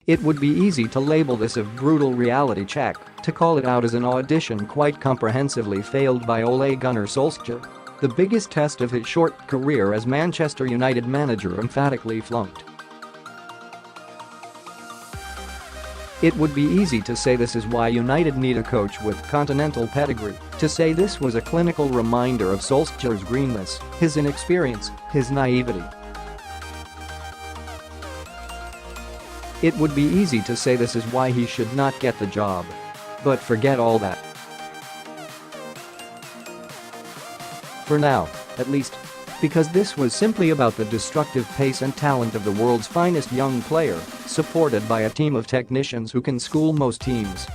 It would be easy to label this a brutal reality check, to call it out as an audition quite comprehensively failed by Ole Gunnar Solskjaer. The biggest test of his short career as Manchester United manager emphatically flunked. It would be easy to say this is why United need a coach with continental pedigree, to say this was a clinical reminder of Solskjaer's greenness, his inexperience, his naivety. It would be easy to say this is why he should not get the job. But forget all that. For now, at least. Because this was simply about the destructive pace and talent of the world's finest young player, supported by a team of technicians who can school most teams.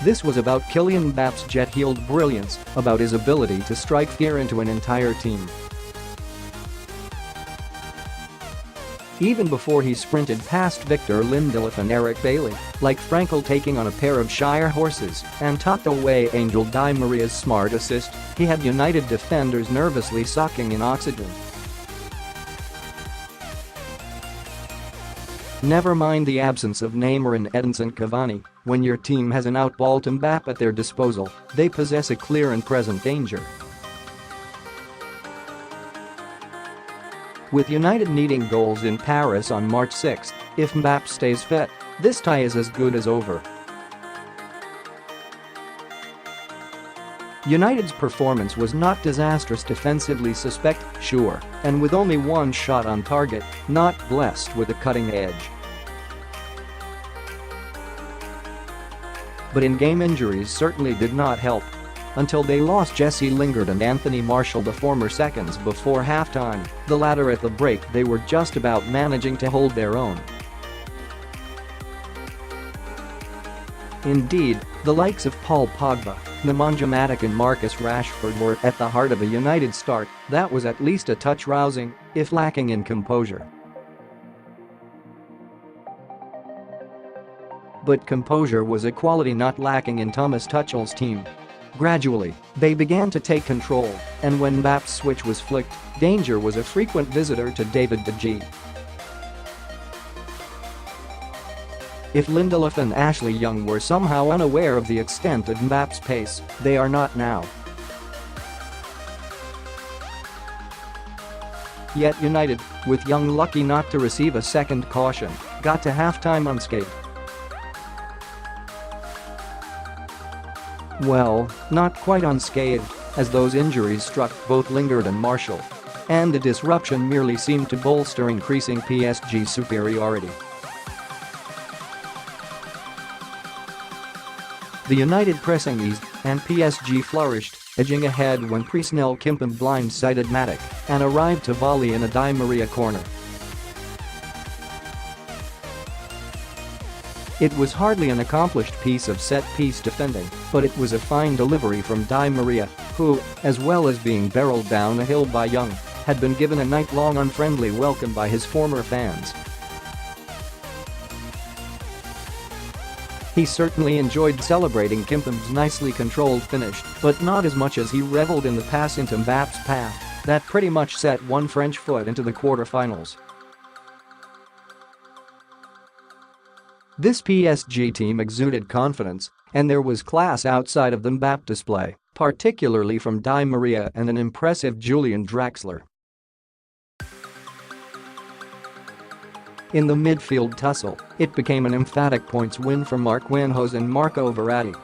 This was about Kylian Mbappe's jet-heeled brilliance, about his ability to strike fear into an entire team. Even before he sprinted past Victor Lindelof and Eric Bailly, like Frankel taking on a pair of Shire horses, and tucked away Angel Di Maria's smart assist, he had United defenders nervously sucking in oxygen. Never mind the absence of Neymar and Edinson Cavani, when your team has an outballed Mbappe at their disposal, they possess a clear and present danger. With United needing goals in Paris on March 6, if Mbappe stays fit, this tie is as good as over. United's performance was not disastrous defensively sure, and with only one shot on target, not blessed with a cutting edge. But in-game injuries certainly did not help. Until they lost Jesse Lingard and Martial the former seconds before halftime, the latter at the break they were just about managing to hold their own. Indeed, the likes of Paul Pogba, Nemanja Matic and Marcus Rashford were at the heart of a United start that was at least a touch rousing, if lacking in composure. But composure was a quality not lacking in Thomas Tuchel's team. Gradually, they began to take control, and when Mbappe's switch was flicked, danger was a frequent visitor to David de Gea. If Lindelof and Ashley Young were somehow unaware of the extent of Mbappe's pace, they are not now. Yet United, with Young lucky not to receive a second caution, got to halftime unscathed. Well, not quite unscathed, as those injuries struck both Lingard and Martial. And the disruption merely seemed to bolster increasing PSG's superiority. The United pressing eased, and PSG flourished, edging ahead when Presnel Kimpembe blindsided Matic and arrived to volley in a Di Maria corner. It was hardly an accomplished piece of set-piece defending, but it was a fine delivery from Di Maria, who, as well as being barreled down a hill by Young, had been given a night-long unfriendly welcome by his former fans. He certainly enjoyed celebrating Kimpembe's nicely controlled finish, but not as much as he reveled in the pass into Mbappe's path that pretty much set one French foot into the quarter-finals. This PSG team exuded confidence, and there was class outside of the Mbappe display, particularly from Di Maria and an impressive Julian Draxler. In the midfield tussle, it became an emphatic points win for Marquinhos and Marco Verratti.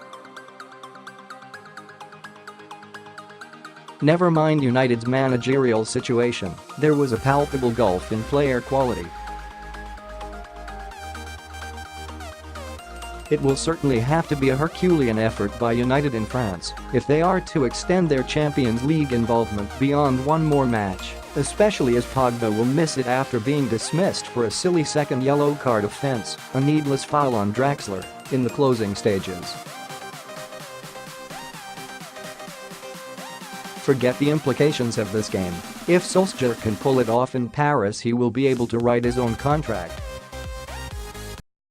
Never mind United's managerial situation, there was a palpable gulf in player quality. It will certainly have to be a Herculean effort by United in France if they are to extend their Champions League involvement beyond one more match, especially as Pogba will miss it after being dismissed for a silly second yellow card offense, a needless foul on Draxler, in the closing stages. Forget the implications of this game. If Solskjaer can pull it off in Paris, he will be able to write his own contract.